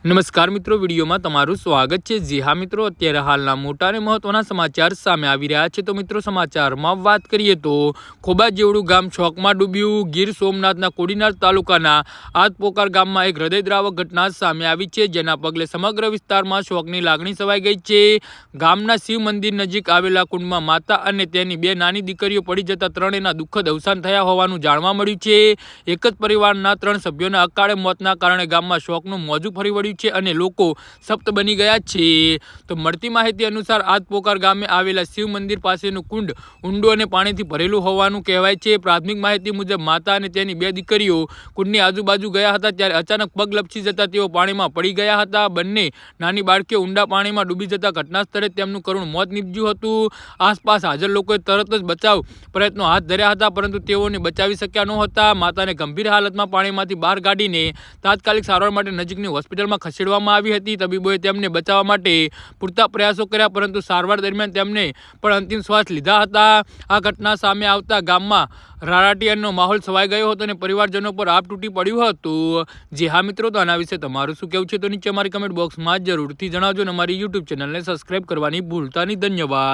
નમસ્કાર મિત્રો, વિડીયોમાં તમારું સ્વાગત છે। જી હા મિત્રો, અત્યારે હાલના મોટા અને મહત્વના સમાચાર સામે આવી રહ્યા છે। તો મિત્રો, સમાચારમાં વાત કરીએ તો ખોબા જેવડું ગામ શોકમાં ડૂબ્યું। ગીર સોમનાથના કોડીનાર તાલુકાના આદપોકાર ગામમાં એક હૃદયદ્રાવક ઘટના સામે આવી છે, જેના પગલે સમગ્ર વિસ્તારમાં શોકની લાગણી છવાઈ ગઈ છે। ગામના શિવ મંદિર નજીક આવેલા કુંડમાં માતા અને તેની બે નાની દીકરીઓ પડી જતા ત્રણેયના દુઃખદ અવસાન થયા હોવાનું જાણવા મળ્યું છે। એક જ પરિવારના 3 સભ્યોના અકાળે મોતના કારણે ગામમાં શોકનું મોજું ફરી વળ્યું છે અને લોકો સપ્ત બની ગયા છે। તો મળતી માહિતી અનુસાર આદપોકાર ગામે આવેલા શિવ મંદિર પાસેનું કુંડ ઊંડું અને પાણીથી ભરેલું હોવાનું કહેવાય છે। પ્રાથમિક માહિતી મુજબ માતા અને તેની બે દીકરીઓ કુંડની આજુબાજુ ગયા હતા, ત્યારે અચાનક પગ લપસી જતા તેઓ પાણીમાં પડી ગયા હતા। બંને નાની બાળકીઓ ઊંડા પાણીમાં ડૂબી જતા ઘટના સ્થળે તેમનું કરુણ મોત નીપજ્યું હતું। આસપાસ હાજર લોકોએ તરત જ બચાવ પ્રયત્નો હાથ ધર્યા હતા, પરંતુ તેઓને બચાવી શક્યા નહોતા। માતાને ગંભીર હાલતમાં પાણીમાંથી બહાર કાઢીને તાત્કાલિક સારવાર માટે નજીકની હોસ્પિટલમાં ખસેડવામાં આવી હતી। તબીબોએ તેમને બચાવવા માટે પૂરતા પ્રયાસો કર્યા, પરંતુ સારવાર દરમિયાન તેમને પણ અંતિમ શ્વાસ લીધા હતા। આ ઘટના સામે આવતા ગામમાં રારાટીયાનો માહોલ છવાઈ ગયો હતો અને પરિવારજનો પર આપ તૂટી પડ્યું હતું। જી હા મિત્રો, તો આના વિશે તમારું શું કહેવું છે તો નીચે અમારી કમેન્ટ બોક્સમાં જરૂરથી જણાવજો અને અમારી યુટ્યુબ ચેનલને સબસ્ક્રાઈબ કરવાની ભૂલતા નહીં। ધન્યવાદ।